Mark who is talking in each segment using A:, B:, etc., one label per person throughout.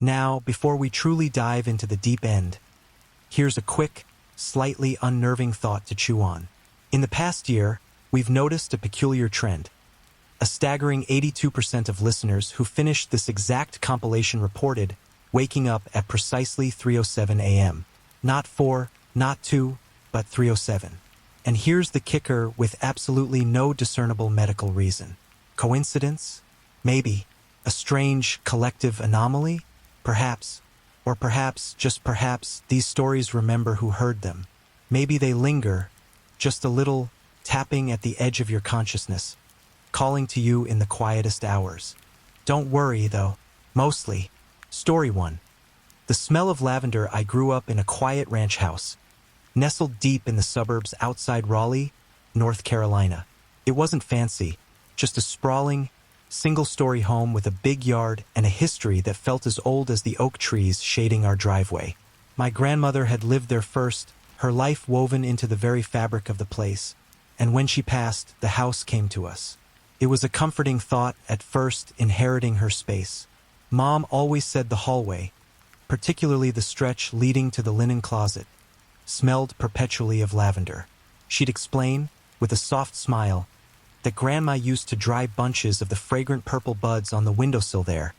A: Now, before we truly dive into the deep end, here's a quick, slightly unnerving thought to chew on. In the past year, we've noticed a peculiar trend. A staggering 82% of listeners who finished this exact compilation reported waking up at precisely 3:07 a.m. Not 4, not 2, but 3:07. And here's the kicker with absolutely no discernible medical reason. Coincidence? Maybe. A strange collective anomaly? Perhaps. Or perhaps, just perhaps, these stories remember who heard them. Maybe they linger, just a little tapping at the edge of your consciousness, calling to you in the quietest hours. Don't worry, though. Mostly. Story 1. The smell of lavender. I grew up in a quiet ranch house, nestled deep in the suburbs outside Raleigh, North Carolina. It wasn't fancy, just a sprawling, single-story home with a big yard and a history that felt as old as the oak trees shading our driveway. My grandmother had lived there first, her life woven into the very fabric of the place, and when she passed, the house came to us. It was a comforting thought at first, inheriting her space. Mom always said the hallway, particularly the stretch leading to the linen closet, smelled perpetually of lavender. She'd explain, with a soft smile, that Grandma used to dry bunches of the fragrant purple buds on the windowsill there,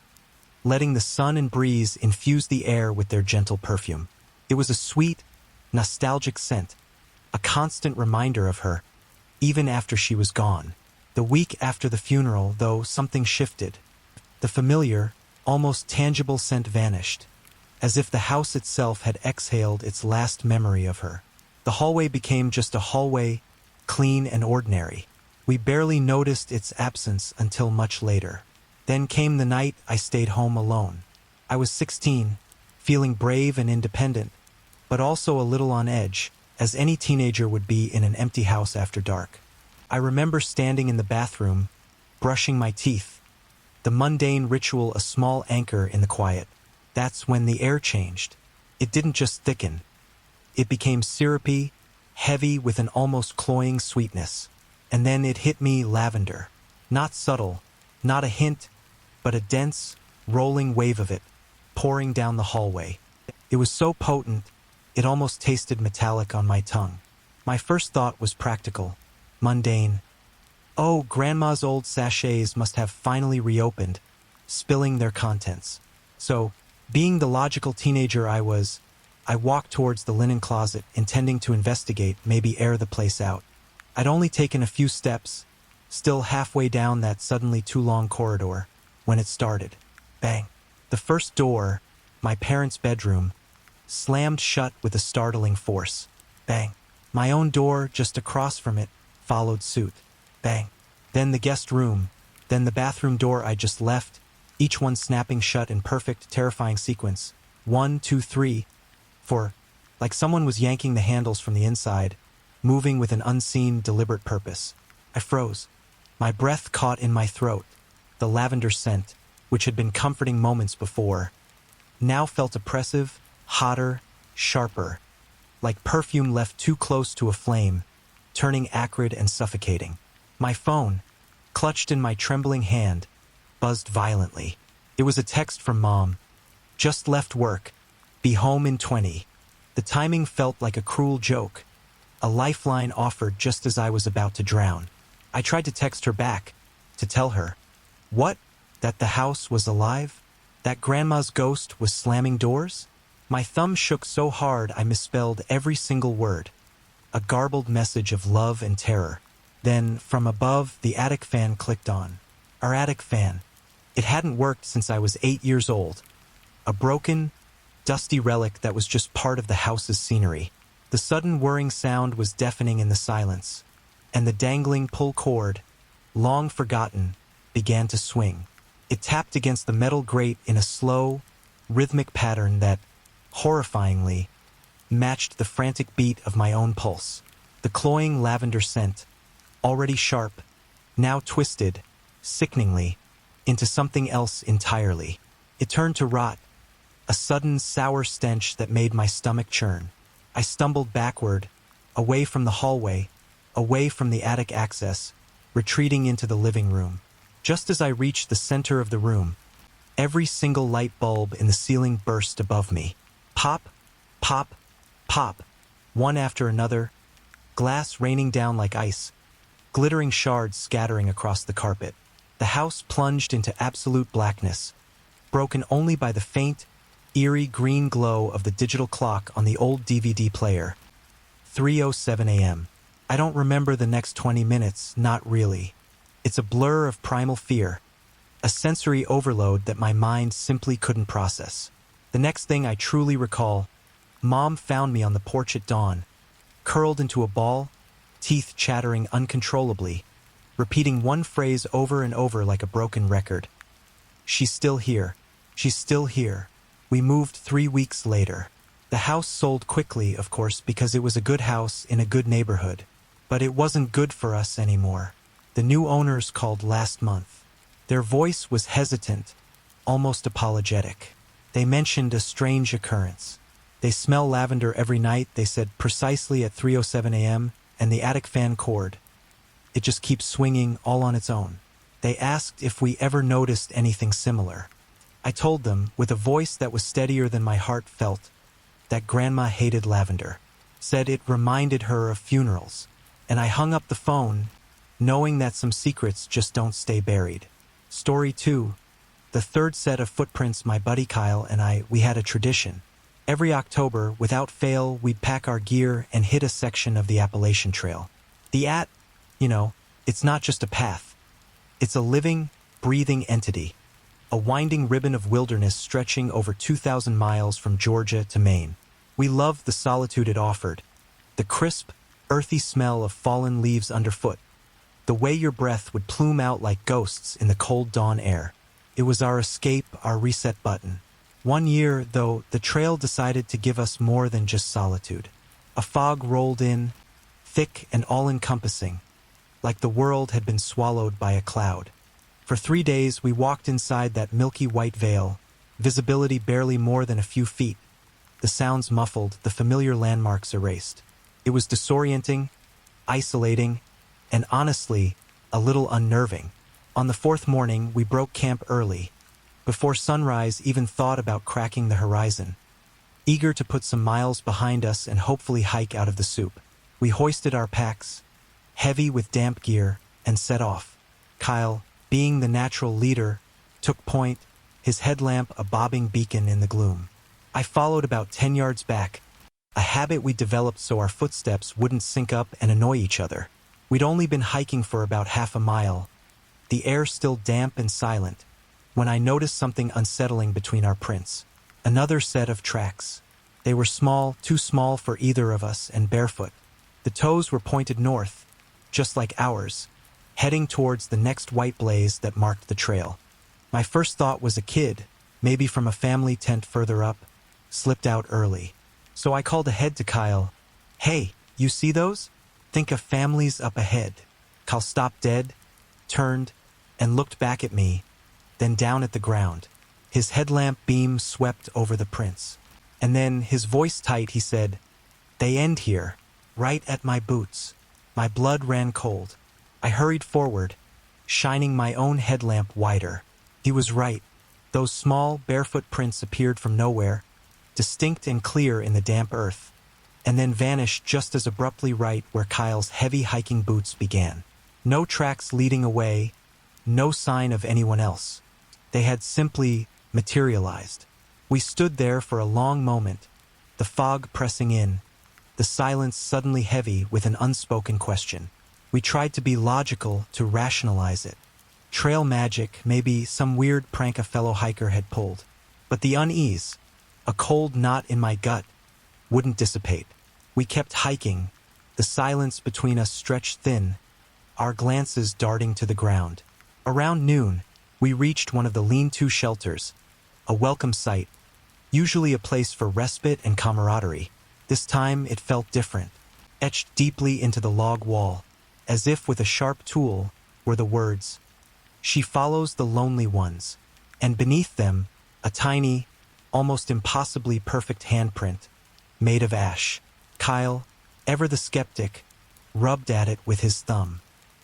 A: letting the sun and breeze infuse the air with their gentle perfume. It was a sweet, nostalgic scent, a constant reminder of her, even after she was gone. The week after the funeral, though, something shifted. The familiar, almost tangible scent vanished, as if the house itself had exhaled its last memory of her. The hallway became just a hallway, clean and ordinary. We barely noticed its absence until much later. Then came the night I stayed home alone. I was 16, feeling brave and independent, but also a little on edge, as any teenager would be in an empty house after dark. I remember standing in the bathroom, brushing my teeth, the mundane ritual a small anchor in the quiet. That's when the air changed. It didn't just thicken. It became syrupy, heavy with an almost cloying sweetness. And then it hit me: lavender. Not subtle, not a hint, but a dense, rolling wave of it, pouring down the hallway. It was so potent, it almost tasted metallic on my tongue. My first thought was practical, mundane. Oh, Grandma's old sachets must have finally reopened, spilling their contents. So, being the logical teenager I was, I walked towards the linen closet, intending to investigate, maybe air the place out. I'd only taken a few steps, still halfway down that suddenly too long corridor, when it started. Bang. The first door, my parents' bedroom, slammed shut with a startling force. Bang. My own door, just across from it, followed suit. Bang. Then the guest room, then the bathroom door I just left, each one snapping shut in perfect, terrifying sequence. 1, 2, 3, 4. Like someone was yanking the handles from the inside, moving with an unseen, deliberate purpose. I froze. My breath caught in my throat. The lavender scent, which had been comforting moments before, now felt oppressive, hotter, sharper, like perfume left too close to a flame, turning acrid and suffocating. My phone, clutched in my trembling hand, buzzed violently. It was a text from Mom. Just left work. Be home in 20. The timing felt like a cruel joke. A lifeline offered just as I was about to drown. I tried to text her back, to tell her. What? That the house was alive? That Grandma's ghost was slamming doors? My thumb shook so hard I misspelled every single word. A garbled message of love and terror. Then, from above, the attic fan clicked on. Our attic fan. It hadn't worked since I was 8 years old. A broken, dusty relic that was just part of the house's scenery. The sudden whirring sound was deafening in the silence, and the dangling pull cord, long forgotten, began to swing. It tapped against the metal grate in a slow, rhythmic pattern that, horrifyingly, matched the frantic beat of my own pulse. The cloying lavender scent, already sharp, now twisted, sickeningly, into something else entirely. It turned to rot, a sudden sour stench that made my stomach churn. I stumbled backward, away from the hallway, away from the attic access, retreating into the living room. Just as I reached the center of the room, Every single light bulb in the ceiling burst above me. Pop, pop, pop, one after another, glass raining down like ice, glittering shards scattering across the carpet. The house plunged into absolute blackness, broken only by the faint, eerie green glow of the digital clock on the old DVD player. 3:07 a.m. I don't remember the next 20 minutes, not really. It's a blur of primal fear, a sensory overload that my mind simply couldn't process. The next thing I truly recall, Mom found me on the porch at dawn, curled into a ball, teeth chattering uncontrollably, repeating one phrase over and over like a broken record. She's still here. She's still here. We moved 3 weeks later. The house sold quickly, of course, because it was a good house in a good neighborhood. But it wasn't good for us anymore. The new owners called last month. Their voice was hesitant, almost apologetic. They mentioned a strange occurrence. They smell lavender every night, they said, precisely at 3:07 a.m., and the attic fan cord. It just keeps swinging all on its own. They asked if we ever noticed anything similar. I told them, with a voice that was steadier than my heart felt, that Grandma hated lavender, said it reminded her of funerals, and I hung up the phone, knowing that some secrets just don't stay buried. Story 2. The third set of footprints. My buddy Kyle and we had a tradition. Every October, without fail, we'd pack our gear and hit a section of the Appalachian Trail. It's not just a path. It's a living, breathing entity. A winding ribbon of wilderness stretching over 2,000 miles from Georgia to Maine. We loved the solitude it offered. The crisp, earthy smell of fallen leaves underfoot. The way your breath would plume out like ghosts in the cold dawn air. It was our escape, our reset button. One year, though, the trail decided to give us more than just solitude. A fog rolled in, thick and all-encompassing, like the world had been swallowed by a cloud. For 3 days, we walked inside that milky white veil, visibility barely more than a few feet. The sounds muffled, the familiar landmarks erased. It was disorienting, isolating, and honestly, a little unnerving. On the 4th morning, we broke camp early, before sunrise even thought about cracking the horizon. Eager to put some miles behind us and hopefully hike out of the soup, we hoisted our packs, heavy with damp gear, and set off. Kyle, being the natural leader, took point, his headlamp a bobbing beacon in the gloom. I followed about 10 yards back, a habit we developed so our footsteps wouldn't sync up and annoy each other. We'd only been hiking for about half a mile, the air still damp and silent, when I noticed something unsettling between our prints. Another set of tracks. They were small, too small for either of us, and barefoot. The toes were pointed north, just like ours, heading towards the next white blaze that marked the trail. My first thought was a kid, maybe from a family tent further up, slipped out early. So I called ahead to Kyle. "Hey, you see those? Think of families up ahead." Kyle stopped dead, turned, and looked back at me, then down at the ground. His headlamp beam swept over the prints. And then, his voice tight, he said, "They end here, right at my boots." My blood ran cold. I hurried forward, shining my own headlamp wider. He was right. Those small, barefoot prints appeared from nowhere, distinct and clear in the damp earth, and then vanished just as abruptly right where Kyle's heavy hiking boots began. No tracks leading away, no sign of anyone else. They had simply materialized. We stood there for a long moment, the fog pressing in, the silence suddenly heavy with an unspoken question. We tried to be logical, to rationalize it. Trail magic, maybe some weird prank a fellow hiker had pulled. But the unease, a cold knot in my gut, wouldn't dissipate. We kept hiking, the silence between us stretched thin, our glances darting to the ground. Around noon, we reached one of the lean-to shelters, a welcome sight, usually a place for respite and camaraderie. This time it felt different, etched deeply into the log wall, as if with a sharp tool, were the words, "She follows the lonely ones," and beneath them, a tiny, almost impossibly perfect handprint, made of ash. Kyle, ever the skeptic, rubbed at it with his thumb.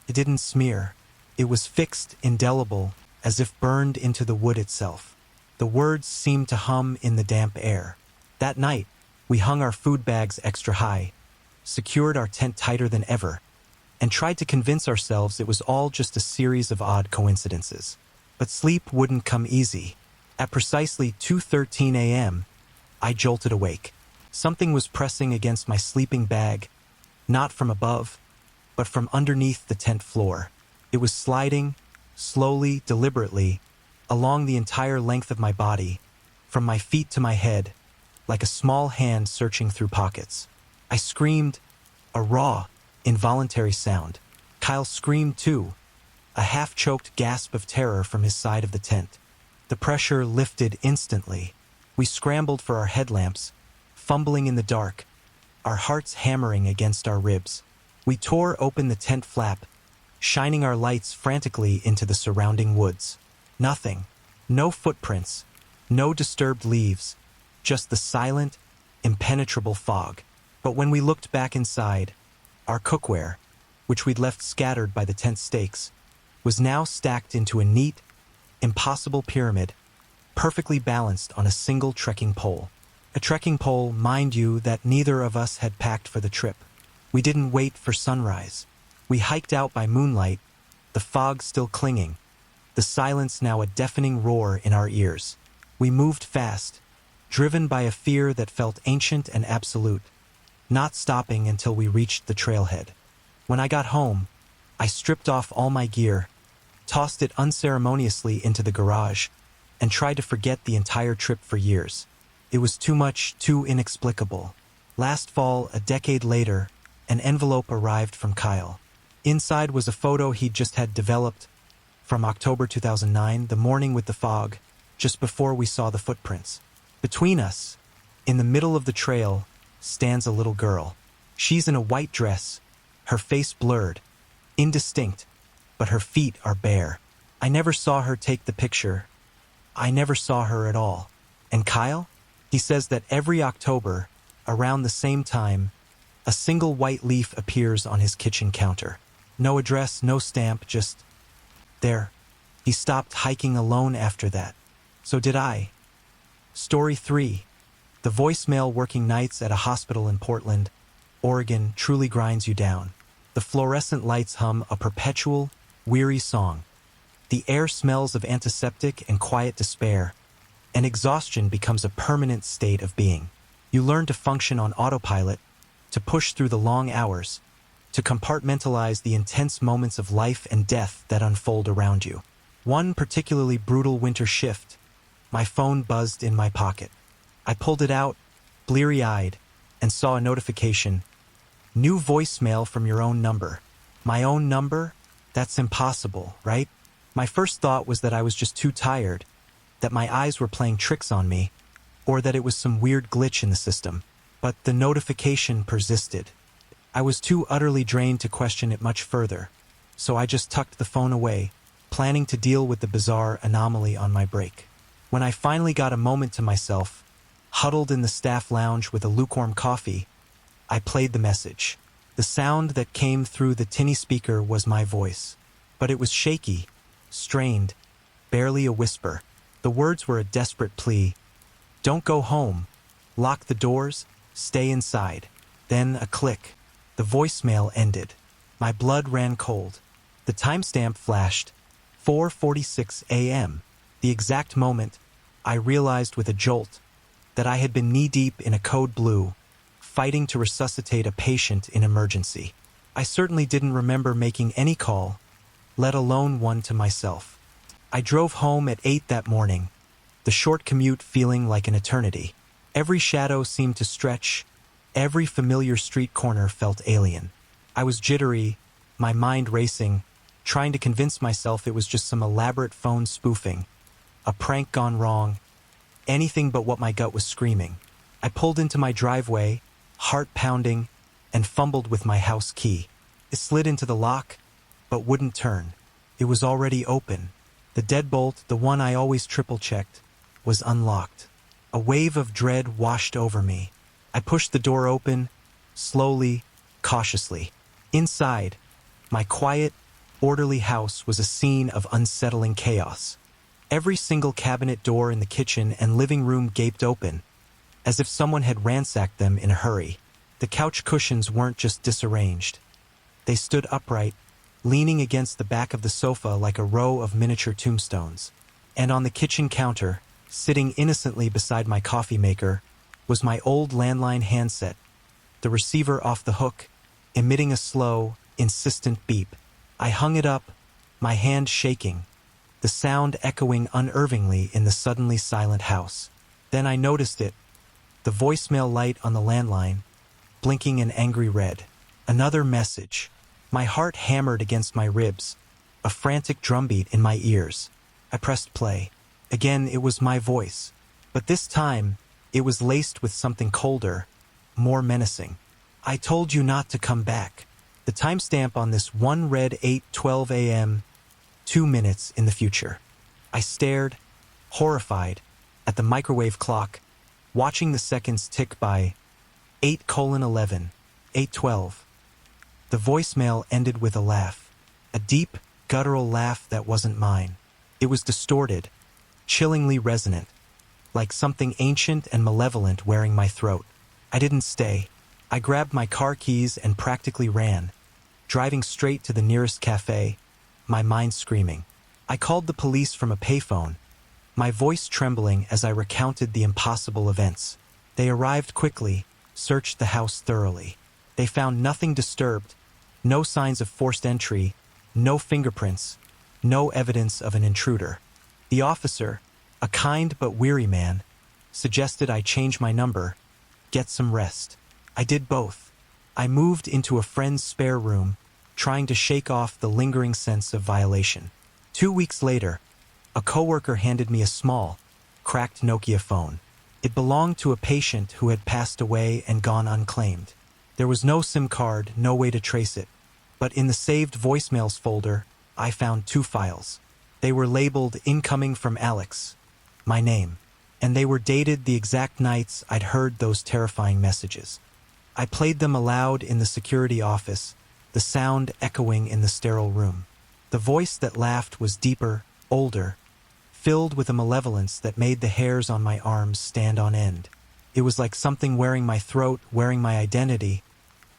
A: It didn't smear. It was fixed, indelible, as if burned into the wood itself. The words seemed to hum in the damp air. That night, we hung our food bags extra high, secured our tent tighter than ever, and tried to convince ourselves it was all just a series of odd coincidences. But sleep wouldn't come easy. At precisely 2:13 a.m., I jolted awake. Something was pressing against my sleeping bag, not from above, but from underneath the tent floor. It was sliding, slowly, deliberately, along the entire length of my body, from my feet to my head, like a small hand searching through pockets. I screamed, a raw, involuntary sound. Kyle screamed too, a half-choked gasp of terror from his side of the tent. The pressure lifted instantly. We scrambled for our headlamps, fumbling in the dark, our hearts hammering against our ribs. We tore open the tent flap, shining our lights frantically into the surrounding woods. Nothing. No footprints. No disturbed leaves. Just the silent, impenetrable fog. But when we looked back inside, our cookware, which we'd left scattered by the tent stakes, was now stacked into a neat, impossible pyramid, perfectly balanced on a single trekking pole. A trekking pole, mind you, that neither of us had packed for the trip. We didn't wait for sunrise. We hiked out by moonlight, the fog still clinging, the silence now a deafening roar in our ears. We moved fast, driven by a fear that felt ancient and absolute, not stopping until we reached the trailhead. When I got home, I stripped off all my gear, tossed it unceremoniously into the garage, and tried to forget the entire trip for years. It was too much, too inexplicable. Last fall, a decade later, an envelope arrived from Kyle. Inside was a photo he'd just had developed from October 2009, the morning with the fog, just before we saw the footprints. Between us, in the middle of the trail, stands a little girl. She's in a white dress, her face blurred, indistinct, but her feet are bare. I never saw her take the picture. I never saw her at all. And Kyle? He says that every October, around the same time, a single white leaf appears on his kitchen counter. No address, no stamp, just there. He stopped hiking alone after that. So did I. Story 3. The voicemail working nights at a hospital in Portland, Oregon truly grinds you down. The fluorescent lights hum a perpetual, weary song. The air smells of antiseptic and quiet despair, and exhaustion becomes a permanent state of being. You learn to function on autopilot, to push through the long hours, to compartmentalize the intense moments of life and death that unfold around you. One particularly brutal winter shift, my phone buzzed in my pocket. I pulled it out, bleary-eyed, and saw a notification. New voicemail from your own number. My own number? That's impossible, right? My first thought was that I was just too tired, that my eyes were playing tricks on me, or that it was some weird glitch in the system. But the notification persisted. I was too utterly drained to question it much further, so I just tucked the phone away, planning to deal with the bizarre anomaly on my break. When I finally got a moment to myself, huddled in the staff lounge with a lukewarm coffee, I played the message. The sound that came through the tinny speaker was my voice, but it was shaky, strained, barely a whisper. The words were a desperate plea. Don't go home. Lock the doors. Stay inside. Then a click. The voicemail ended. My blood ran cold. The timestamp flashed. 4:46 a.m. The exact moment, I realized with a jolt that I had been knee-deep in a code blue, fighting to resuscitate a patient in emergency. I certainly didn't remember making any call, let alone one to myself. I drove home at 8 that morning, the short commute feeling like an eternity. Every shadow seemed to stretch, every familiar street corner felt alien. I was jittery, my mind racing, trying to convince myself it was just some elaborate phone spoofing, a prank gone wrong, anything but what my gut was screaming. I pulled into my driveway, heart pounding, and fumbled with my house key. It slid into the lock, but wouldn't turn. It was already open. The deadbolt, the one I always triple-checked, was unlocked. A wave of dread washed over me. I pushed the door open, slowly, cautiously. Inside, my quiet, orderly house was a scene of unsettling chaos. Every single cabinet door in the kitchen and living room gaped open, as if someone had ransacked them in a hurry. The couch cushions weren't just disarranged. They stood upright, leaning against the back of the sofa like a row of miniature tombstones. And on the kitchen counter, sitting innocently beside my coffee maker, was my old landline handset, the receiver off the hook, emitting a slow, insistent beep. I hung it up, my hand shaking, the sound echoing unnervingly in the suddenly silent house. Then I noticed it, the voicemail light on the landline, blinking an angry red. Another message. My heart hammered against my ribs, a frantic drumbeat in my ears. I pressed play. Again, it was my voice, but this time, it was laced with something colder, more menacing. I told you not to come back. The timestamp on this one read 8:12 a.m., 2 minutes in the future. I stared, horrified, at the microwave clock, watching the seconds tick by. 8:11, 8:12. The voicemail ended with a laugh, a deep, guttural laugh that wasn't mine. It was distorted, chillingly resonant, like something ancient and malevolent wearing my throat. I didn't stay. I grabbed my car keys and practically ran, driving straight to the nearest cafe, my mind screaming. I called the police from a payphone, my voice trembling as I recounted the impossible events. They arrived quickly, searched the house thoroughly. They found nothing disturbed, no signs of forced entry, no fingerprints, no evidence of an intruder. The officer, a kind but weary man, suggested I change my number, get some rest. I did both. I moved into a friend's spare room, trying to shake off the lingering sense of violation. 2 weeks later, a coworker handed me a small, cracked Nokia phone. It belonged to a patient who had passed away and gone unclaimed. There was no SIM card, no way to trace it. But in the saved voicemails folder, I found 2 files. They were labeled Incoming from Alex, my name, and they were dated the exact nights I'd heard those terrifying messages. I played them aloud in the security office, the sound echoing in the sterile room. The voice that laughed was deeper, older, filled with a malevolence that made the hairs on my arms stand on end. It was like something wearing my throat, wearing my identity,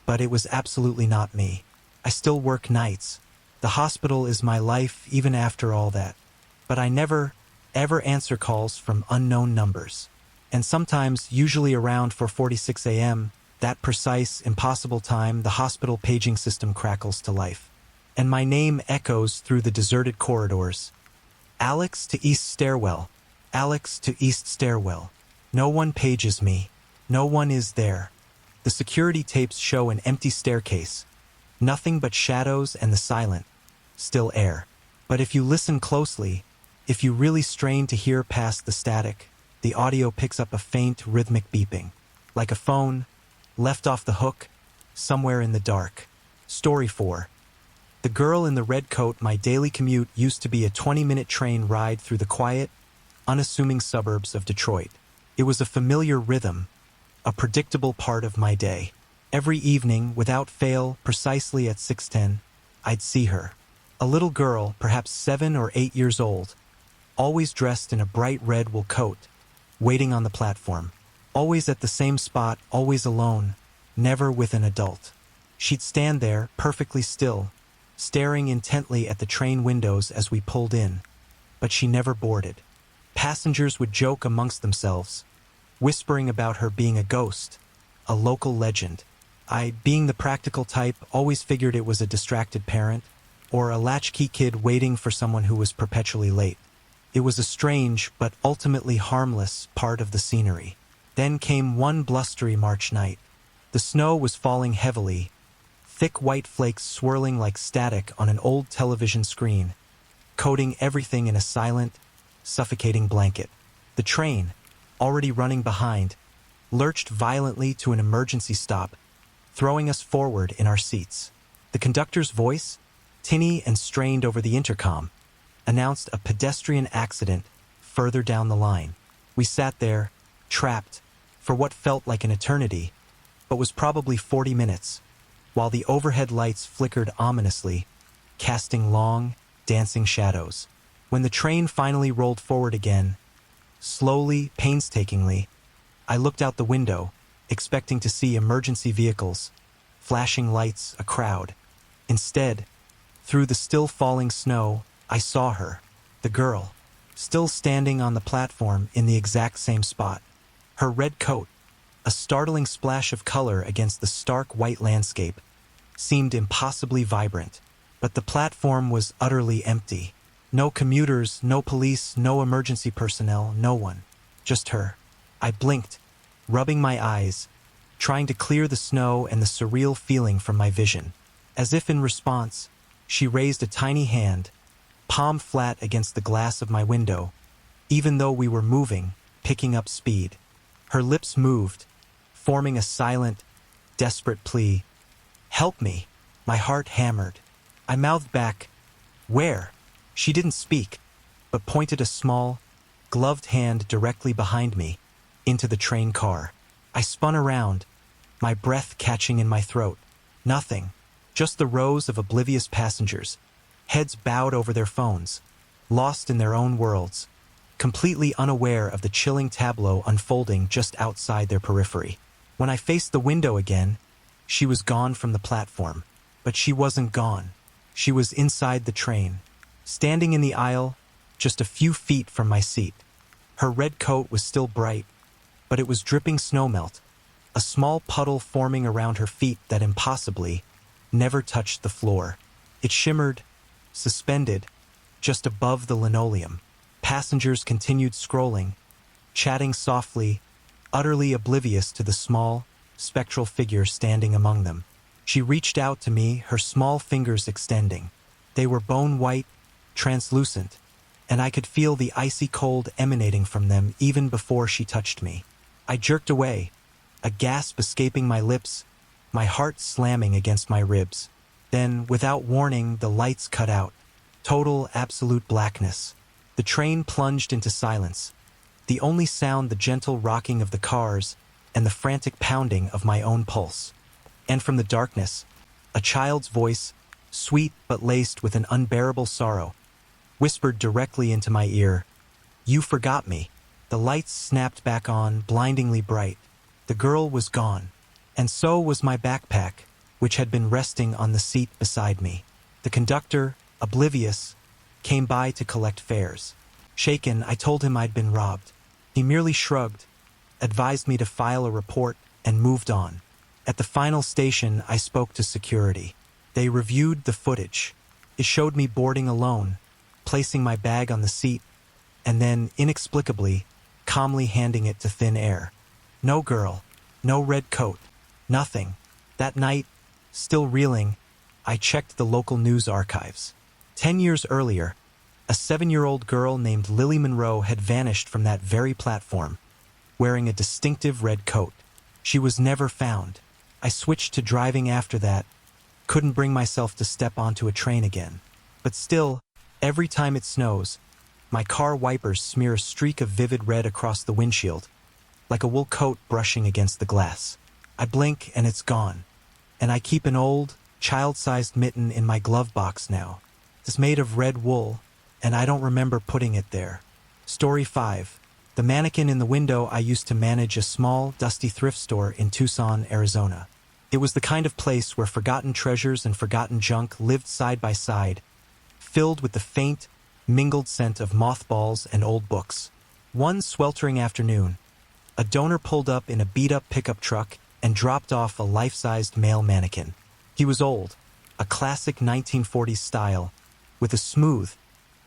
A: but it was absolutely not me. I still work nights. The hospital is my life even after all that. But I never, ever answer calls from unknown numbers. And sometimes, usually around 4:46 a.m., that precise, impossible time, the hospital paging system crackles to life. And my name echoes through the deserted corridors. Alex to East Stairwell. Alex to East Stairwell. No one pages me. No one is there. The security tapes show an empty staircase. Nothing but shadows and the silent, still air. But if you listen closely, if you really strain to hear past the static, the audio picks up a faint, rhythmic beeping. Like a phone, left off the hook, somewhere in the dark. Story 4. The girl in the red coat. My daily commute used to be a 20-minute train ride through the quiet, unassuming suburbs of Detroit. It was a familiar rhythm, a predictable part of my day. Every evening, without fail, precisely at 6:10, I'd see her. A little girl, perhaps 7 or 8 years old, always dressed in a bright red wool coat, waiting on the platform. Always at the same spot, always alone, never with an adult. She'd stand there, perfectly still, staring intently at the train windows as we pulled in, but she never boarded. Passengers would joke amongst themselves, whispering about her being a ghost, a local legend. I, being the practical type, always figured it was a distracted parent, or a latchkey kid waiting for someone who was perpetually late. It was a strange, but ultimately harmless, part of the scenery. Then came one blustery March night. The snow was falling heavily, thick white flakes swirling like static on an old television screen, coating everything in a silent, suffocating blanket. The train, already running behind, lurched violently to an emergency stop, throwing us forward in our seats. The conductor's voice, tinny and strained over the intercom, announced a pedestrian accident further down the line. We sat there, trapped, for what felt like an eternity, but was probably 40 minutes, while the overhead lights flickered ominously, casting long, dancing shadows. When the train finally rolled forward again, slowly, painstakingly, I looked out the window, expecting to see emergency vehicles, flashing lights, a crowd. Instead, through the still falling snow, I saw her, the girl, still standing on the platform in the exact same spot. Her red coat, a startling splash of color against the stark white landscape, seemed impossibly vibrant. But the platform was utterly empty. No commuters, no police, no emergency personnel, no one. Just her. I blinked, rubbing my eyes, trying to clear the snow and the surreal feeling from my vision. As if in response, she raised a tiny hand, palm flat against the glass of my window, even though we were moving, picking up speed. Her lips moved, forming a silent, desperate plea. "Help me." My heart hammered. I mouthed back, "Where?" She didn't speak, but pointed a small, gloved hand directly behind me, into the train car. I spun around, my breath catching in my throat. Nothing, just the rows of oblivious passengers, heads bowed over their phones, lost in their own worlds, completely unaware of the chilling tableau unfolding just outside their periphery. When I faced the window again, she was gone from the platform. But she wasn't gone. She was inside the train, standing in the aisle, just a few feet from my seat. Her red coat was still bright, but it was dripping snowmelt, a small puddle forming around her feet that impossibly never touched the floor. It shimmered, suspended, just above the linoleum. Passengers continued scrolling, chatting softly, utterly oblivious to the small, spectral figure standing among them. She reached out to me, her small fingers extending. They were bone-white, translucent, and I could feel the icy cold emanating from them even before she touched me. I jerked away, a gasp escaping my lips, my heart slamming against my ribs. Then, without warning, the lights cut out. Total, absolute blackness. The train plunged into silence. The only sound the gentle rocking of the cars and the frantic pounding of my own pulse. And from the darkness, a child's voice, sweet but laced with an unbearable sorrow, whispered directly into my ear, "You forgot me." The lights snapped back on, blindingly bright. The girl was gone, and so was my backpack, which had been resting on the seat beside me. The conductor, oblivious, came by to collect fares. Shaken, I told him I'd been robbed. He merely shrugged, advised me to file a report, and moved on. At the final station, I spoke to security. They reviewed the footage. It showed me boarding alone, placing my bag on the seat, and then, inexplicably, calmly handing it to thin air. No girl, no red coat, nothing. That night, still reeling, I checked the local news archives. 10 years earlier, a 7-year-old girl named Lily Monroe had vanished from that very platform, wearing a distinctive red coat. She was never found. I switched to driving after that, couldn't bring myself to step onto a train again. But still, every time it snows, my car wipers smear a streak of vivid red across the windshield, like a wool coat brushing against the glass. I blink and it's gone, and I keep an old, child-sized mitten in my glove box now. It's made of red wool, and I don't remember putting it there. Story 5. The mannequin in the window. I used to manage a small, dusty thrift store in Tucson, Arizona. It was the kind of place where forgotten treasures and forgotten junk lived side by side, filled with the faint, mingled scent of mothballs and old books. One sweltering afternoon, a donor pulled up in a beat-up pickup truck and dropped off a life-sized male mannequin. He was old, a classic 1940s style, with a smooth,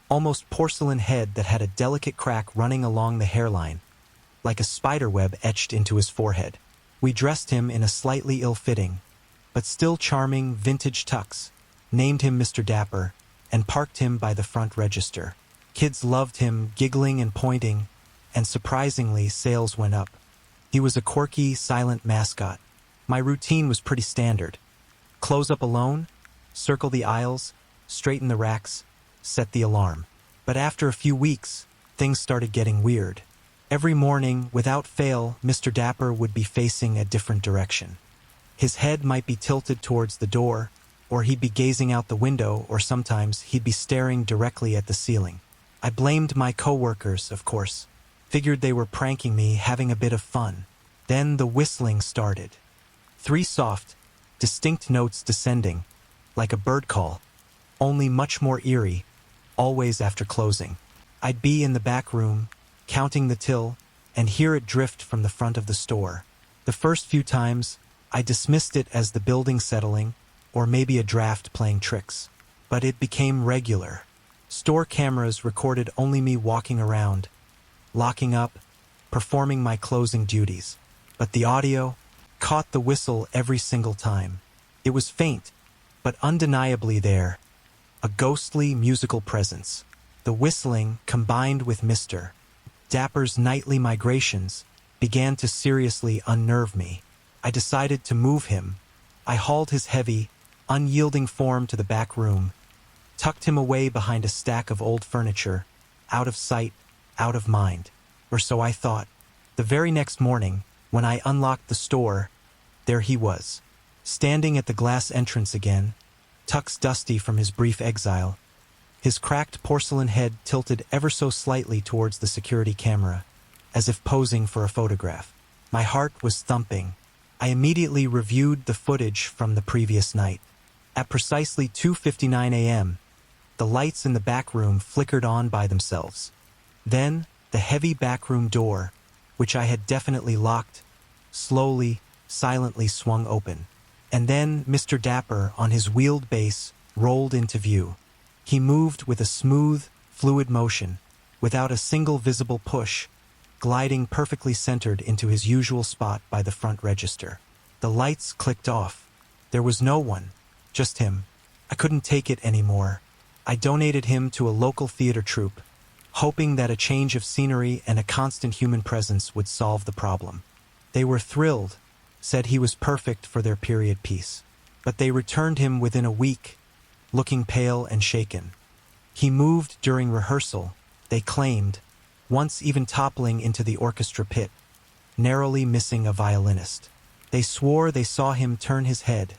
A: almost porcelain head that had a delicate crack running along the hairline, like a spiderweb etched into his forehead. We dressed him in a slightly ill-fitting, but still charming vintage tux, named him Mr. Dapper, and parked him by the front register. Kids loved him, giggling and pointing, and surprisingly, sales went up. He was a quirky, silent mascot. My routine was pretty standard. Close up alone, circle the aisles, straighten the racks, set the alarm. But after a few weeks, things started getting weird. Every morning, without fail, Mr. Dapper would be facing a different direction. His head might be tilted towards the door, or he'd be gazing out the window, or sometimes he'd be staring directly at the ceiling. I blamed my coworkers, of course. Figured they were pranking me, having a bit of fun. Then the whistling started. 3 soft, distinct notes descending, like a bird call, only much more eerie, always after closing. I'd be in the back room, counting the till, and hear it drift from the front of the store. The first few times, I dismissed it as the building settling, or maybe a draft playing tricks. But it became regular. Store cameras recorded only me walking around, locking up, performing my closing duties. But the audio caught the whistle every single time. It was faint, but undeniably there, a ghostly musical presence. The whistling, combined with Mr. Dapper's nightly migrations, began to seriously unnerve me. I decided to move him. I hauled his heavy, unyielding form to the back room, tucked him away behind a stack of old furniture, out of sight, out of mind. Or so I thought. The very next morning, when I unlocked the store, there he was, standing at the glass entrance again, tucks dusty from his brief exile, his cracked porcelain head tilted ever so slightly towards the security camera, as if posing for a photograph. My heart was thumping. I immediately reviewed the footage from the previous night. At precisely 2:59 a.m., the lights in the back room flickered on by themselves. Then, the heavy backroom door, which I had definitely locked, slowly, silently swung open. And then Mr. Dapper, on his wheeled base, rolled into view. He moved with a smooth, fluid motion, without a single visible push, gliding perfectly centered into his usual spot by the front register. The lights clicked off. There was no one, just him. I couldn't take it anymore. I donated him to a local theater troupe, hoping that a change of scenery and a constant human presence would solve the problem. They were thrilled, said he was perfect for their period piece. But they returned him within a week, looking pale and shaken. He moved during rehearsal, they claimed, once even toppling into the orchestra pit, narrowly missing a violinist. They swore they saw him turn his head,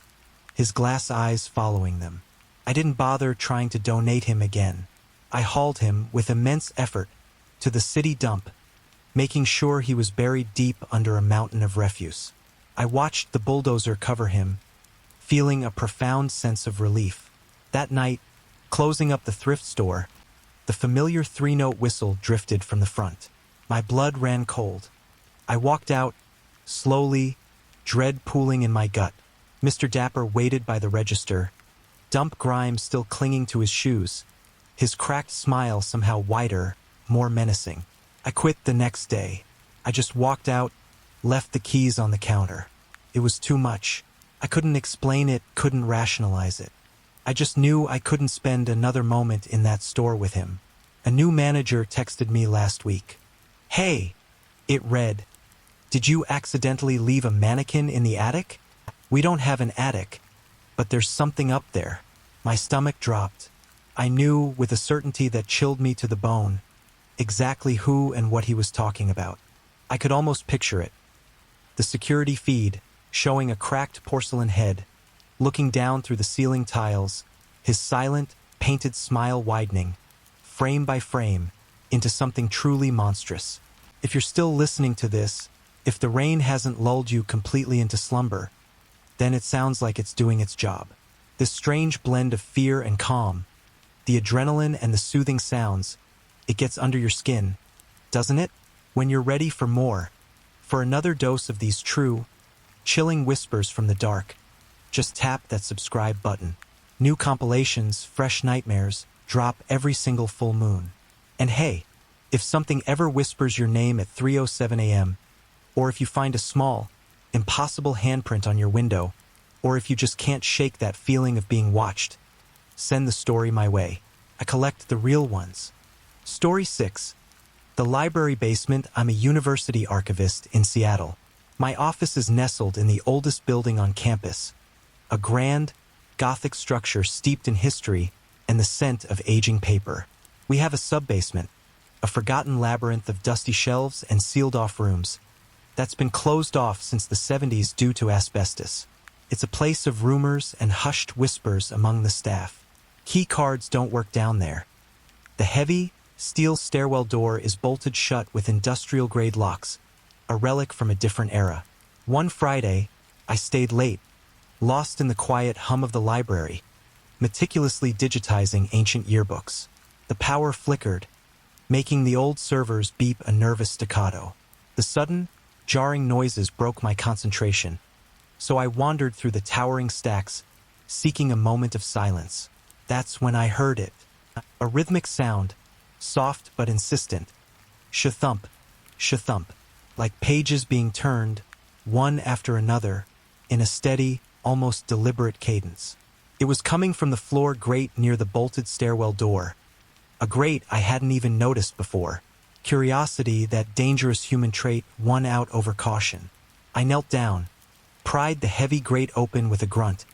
A: his glass eyes following them. I didn't bother trying to donate him again. I hauled him, with immense effort, to the city dump, making sure he was buried deep under a mountain of refuse. I watched the bulldozer cover him, feeling a profound sense of relief. That night, closing up the thrift store, the familiar 3-note whistle drifted from the front. My blood ran cold. I walked out, slowly, dread pooling in my gut. Mr. Dapper waited by the register, dump grime still clinging to his shoes, his cracked smile somehow wider, more menacing. I quit the next day. I just walked out, left the keys on the counter. It was too much. I couldn't explain it, couldn't rationalize it. I just knew I couldn't spend another moment in that store with him. A new manager texted me last week. "Hey," it read, "did you accidentally leave a mannequin in the attic? We don't have an attic, but there's something up there." My stomach dropped. I knew, with a certainty that chilled me to the bone, exactly who and what he was talking about. I could almost picture it. The security feed, showing a cracked porcelain head, looking down through the ceiling tiles, his silent, painted smile widening, frame by frame, into something truly monstrous. If you're still listening to this, if the rain hasn't lulled you completely into slumber, then it sounds like it's doing its job. This strange blend of fear and calm, the adrenaline and the soothing sounds, it gets under your skin, doesn't it? When you're ready for more, for another dose of these true, chilling whispers from the dark, just tap that subscribe button. New compilations, fresh nightmares, drop every single full moon. And hey, if something ever whispers your name at 3:07 a.m., or if you find a small, impossible handprint on your window, or if you just can't shake that feeling of being watched, send the story my way. I collect the real ones. Story 6. The library basement. I'm a university archivist in Seattle. My office is nestled in the oldest building on campus, a grand, Gothic structure steeped in history and the scent of aging paper. We have a sub-basement, a forgotten labyrinth of dusty shelves and sealed-off rooms that's been closed off since the 70s due to asbestos. It's a place of rumors and hushed whispers among the staff. Key cards don't work down there. The heavy, steel stairwell door is bolted shut with industrial-grade locks, a relic from a different era. One Friday, I stayed late, lost in the quiet hum of the library, meticulously digitizing ancient yearbooks. The power flickered, making the old servers beep a nervous staccato. The sudden, jarring noises broke my concentration, so I wandered through the towering stacks, seeking a moment of silence. That's when I heard it. A rhythmic sound, soft but insistent. Sh-thump, sh-thump, like pages being turned, one after another, in a steady, almost deliberate cadence. It was coming from the floor grate near the bolted stairwell door. A grate I hadn't even noticed before. Curiosity, that dangerous human trait, won out over caution. I knelt down, pried the heavy grate open with a grunt,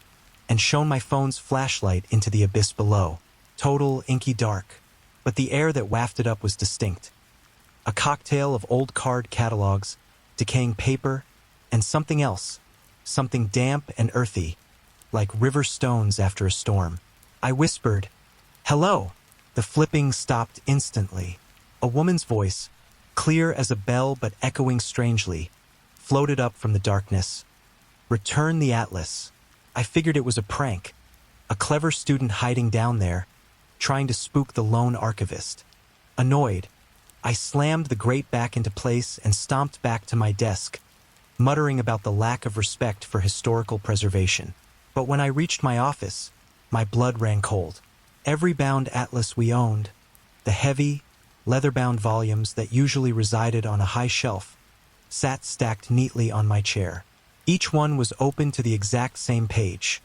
A: and shone my phone's flashlight into the abyss below. Total inky dark, but the air that wafted up was distinct. A cocktail of old card catalogs, decaying paper, and something else, something damp and earthy, like river stones after a storm. I whispered, "Hello." The flipping stopped instantly. A woman's voice, clear as a bell but echoing strangely, floated up from the darkness. "Return the atlas." I figured it was a prank, a clever student hiding down there, trying to spook the lone archivist. Annoyed, I slammed the grate back into place and stomped back to my desk, muttering about the lack of respect for historical preservation. But when I reached my office, my blood ran cold. Every bound atlas we owned, the heavy, leather-bound volumes that usually resided on a high shelf, sat stacked neatly on my chair. Each one was open to the exact same page,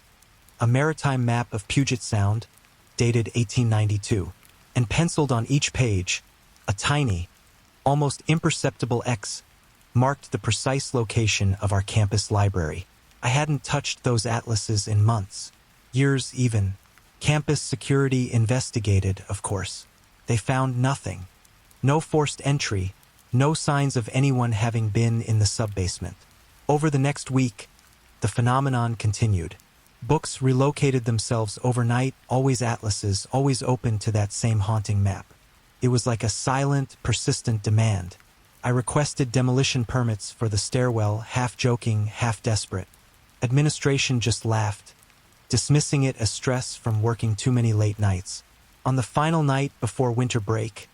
A: a maritime map of Puget Sound, dated 1892, and penciled on each page, a tiny, almost imperceptible X marked the precise location of our campus library. I hadn't touched those atlases in months, years even. Campus security investigated, of course. They found nothing. No forced entry, no signs of anyone having been in the sub-basement. Over the next week, the phenomenon continued. Books relocated themselves overnight, always atlases, always open to that same haunting map. It was like a silent, persistent demand. I requested demolition permits for the stairwell, half joking, half desperate. Administration just laughed, dismissing it as stress from working too many late nights. On the final night before winter break,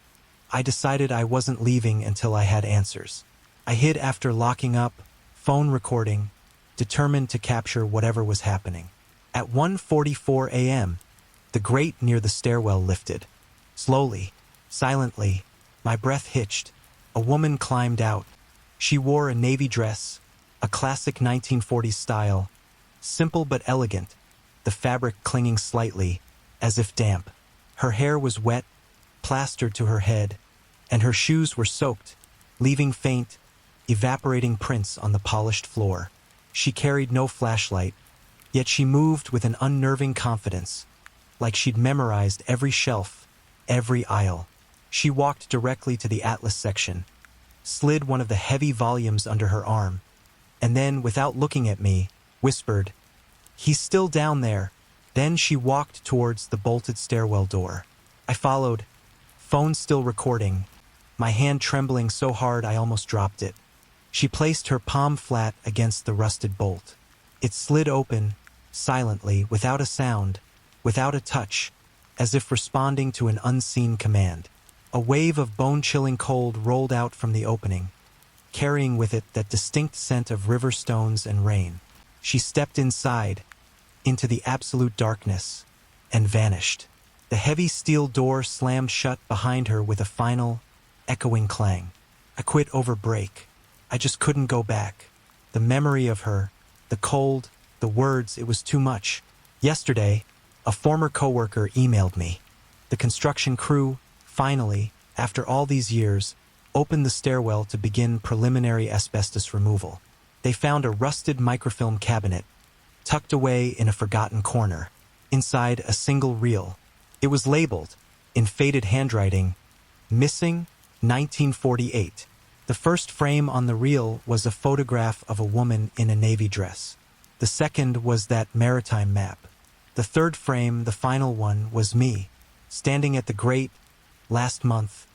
A: I decided I wasn't leaving until I had answers. I hid after locking up, phone recording, determined to capture whatever was happening. At 1:44 a.m., the grate near the stairwell lifted. Slowly, silently, my breath hitched. A woman climbed out. She wore a navy dress, a classic 1940s style, simple but elegant, the fabric clinging slightly, as if damp. Her hair was wet, plastered to her head, and her shoes were soaked, leaving faint, evaporating prints on the polished floor. She carried no flashlight, yet she moved with an unnerving confidence, like she'd memorized every shelf, every aisle. She walked directly to the atlas section, slid one of the heavy volumes under her arm, and then, without looking at me, whispered, "He's still down there." Then she walked towards the bolted stairwell door. I followed, phone still recording, my hand trembling so hard I almost dropped it. She placed her palm flat against the rusted bolt. It slid open, silently, without a sound, without a touch, as if responding to an unseen command. A wave of bone-chilling cold rolled out from the opening, carrying with it that distinct scent of river stones and rain. She stepped inside, into the absolute darkness, and vanished. The heavy steel door slammed shut behind her with a final, echoing clang. I quit over break. I just couldn't go back. The memory of her, the cold, the words, it was too much. Yesterday, a former coworker emailed me. The construction crew, finally, after all these years, opened the stairwell to begin preliminary asbestos removal. They found a rusted microfilm cabinet, tucked away in a forgotten corner. Inside, a single reel. It was labeled, in faded handwriting, "Missing, 1948." The first frame on the reel was a photograph of a woman in a navy dress. The second was that maritime map. The third frame, the final one, was me, standing at the grate, last month,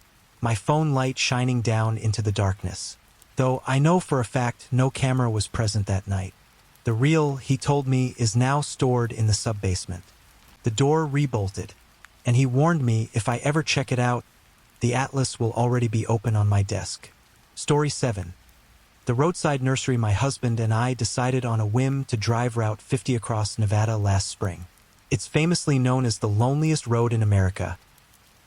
A: my phone light shining down into the darkness. Though I know for a fact no camera was present that night. The reel, he told me, is now stored in the sub-basement. The door rebolted, and he warned me if I ever check it out, the atlas will already be open on my desk. Story 7. The roadside nursery. My husband and I decided on a whim to drive Route 50 across Nevada last spring. It's famously known as the loneliest road in America,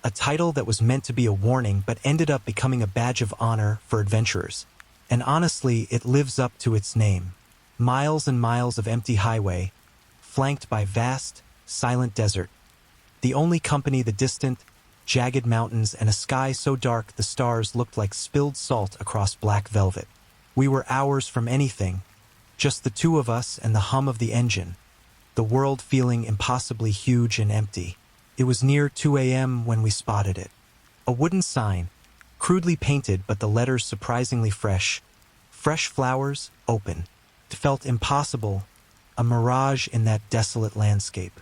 A: a title that was meant to be a warning but ended up becoming a badge of honor for adventurers. And honestly, it lives up to its name. Miles and miles of empty highway, flanked by vast, silent desert. The only company, the distant, jagged mountains and a sky so dark the stars looked like spilled salt across black velvet. We were hours from anything, just the two of us and the hum of the engine, the world feeling impossibly huge and empty. It was near 2 a.m. when we spotted it. A wooden sign, crudely painted but the letters surprisingly fresh. Fresh flowers, open. It felt impossible, a mirage in that desolate landscape.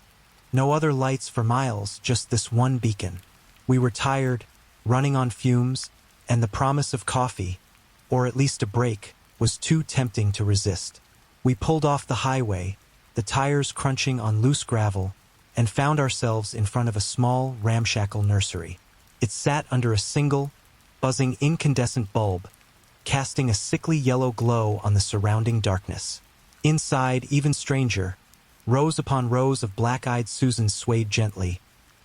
A: No other lights for miles, just this one beacon. We were tired, running on fumes, and the promise of coffee, or at least a break, was too tempting to resist. We pulled off the highway, the tires crunching on loose gravel, and found ourselves in front of a small, ramshackle nursery. It sat under a single, buzzing incandescent bulb, casting a sickly yellow glow on the surrounding darkness. Inside, even stranger, rows upon rows of black-eyed Susans swayed gently,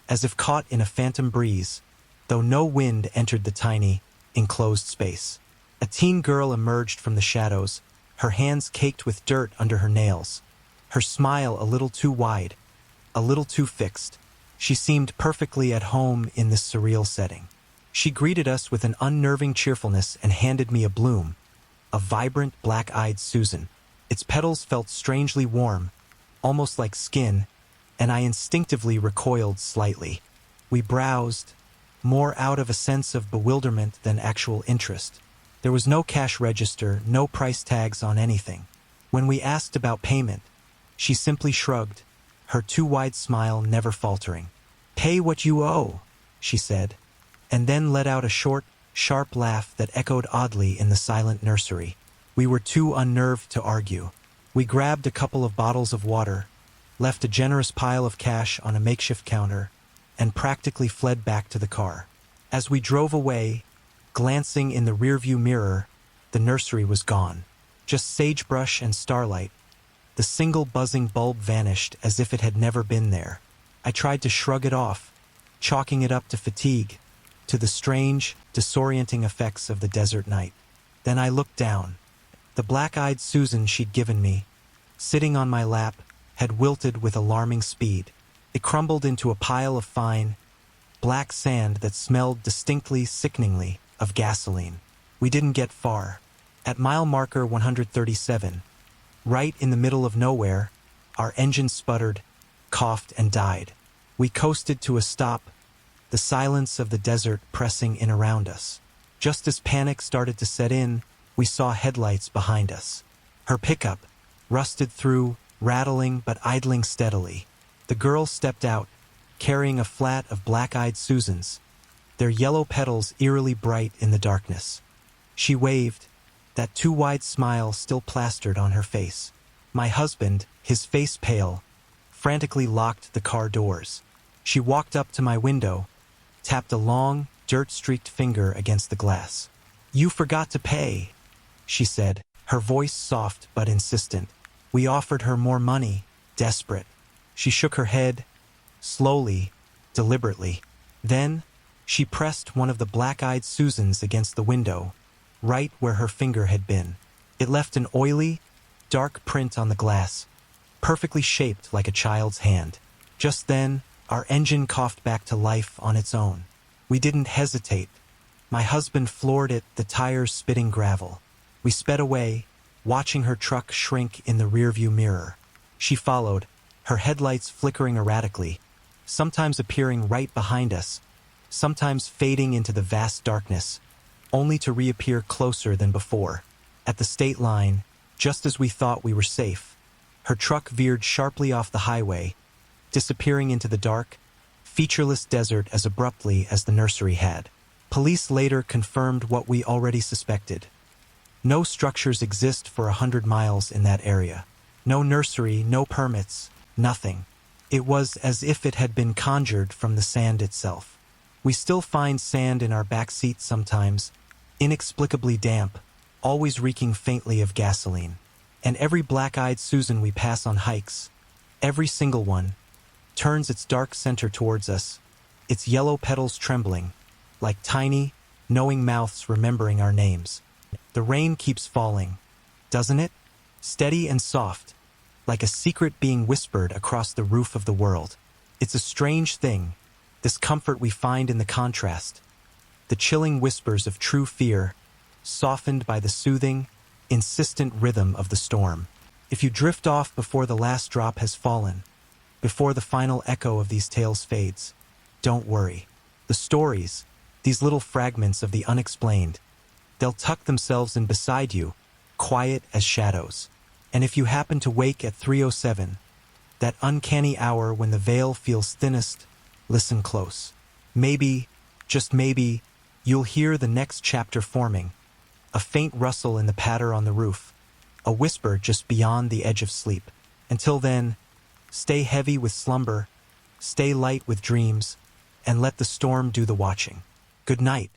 A: as if caught in a phantom breeze, though no wind entered the tiny, enclosed space. A teen girl emerged from the shadows, her hands caked with dirt under her nails, her smile a little too wide, a little too fixed. She seemed perfectly at home in this surreal setting. She greeted us with an unnerving cheerfulness and handed me a bloom, a vibrant black-eyed Susan. Its petals felt strangely warm, almost like skin, and I instinctively recoiled slightly. We browsed, more out of a sense of bewilderment than actual interest. There was no cash register, no price tags on anything. When we asked about payment, she simply shrugged, her too wide smile never faltering. "Pay what you owe," she said, and then let out a short, sharp laugh that echoed oddly in the silent nursery. We were too unnerved to argue. We grabbed a couple of bottles of water, left a generous pile of cash on a makeshift counter, and practically fled back to the car. As we drove away, glancing in the rearview mirror, the nursery was gone. Just sagebrush and starlight. The single buzzing bulb vanished as if it had never been there. I tried to shrug it off, chalking it up to fatigue, to the strange, disorienting effects of the desert night. Then I looked down. The black-eyed Susan she'd given me, sitting on my lap, had wilted with alarming speed. It crumbled into a pile of fine, black sand that smelled distinctly, sickeningly, of gasoline. We didn't get far. At mile marker 137, right in the middle of nowhere, our engine sputtered, coughed, and died. We coasted to a stop, the silence of the desert pressing in around us. Just as panic started to set in, we saw headlights behind us. Her pickup, rusted through, rattling but idling steadily. The girl stepped out, carrying a flat of black-eyed Susans, their yellow petals eerily bright in the darkness. She waved, that too wide smile still plastered on her face. My husband, his face pale, frantically locked the car doors. She walked up to my window, tapped a long, dirt-streaked finger against the glass. "You forgot to pay," she said, her voice soft but insistent. We offered her more money, desperate. She shook her head, slowly, deliberately. Then, she pressed one of the black-eyed Susans against the window, right where her finger had been. It left an oily, dark print on the glass, perfectly shaped like a child's hand. Just then, our engine coughed back to life on its own. We didn't hesitate. My husband floored it, the tires spitting gravel. We sped away, watching her truck shrink in the rearview mirror. She followed, her headlights flickering erratically, sometimes appearing right behind us, sometimes fading into the vast darkness, only to reappear closer than before. At the state line, just as we thought we were safe, her truck veered sharply off the highway, disappearing into the dark, featureless desert as abruptly as the nursery had. Police later confirmed what we already suspected. No structures exist for 100 miles in that area. No nursery, no permits, nothing. It was as if it had been conjured from the sand itself. We still find sand in our back seat sometimes, inexplicably damp, always reeking faintly of gasoline. And every black-eyed Susan we pass on hikes, every single one, turns its dark center towards us, its yellow petals trembling, like tiny, knowing mouths remembering our names. The rain keeps falling, doesn't it? Steady and soft, like a secret being whispered across the roof of the world. It's a strange thing, this comfort we find in the contrast, the chilling whispers of true fear, softened by the soothing, insistent rhythm of the storm. If you drift off before the last drop has fallen, before the final echo of these tales fades, don't worry. The stories, these little fragments of the unexplained, they'll tuck themselves in beside you, quiet as shadows. And if you happen to wake at 3:07, that uncanny hour when the veil feels thinnest, listen close. Maybe, just maybe, you'll hear the next chapter forming, a faint rustle in the patter on the roof, a whisper just beyond the edge of sleep. Until then, stay heavy with slumber, stay light with dreams, and let the storm do the watching. Good night.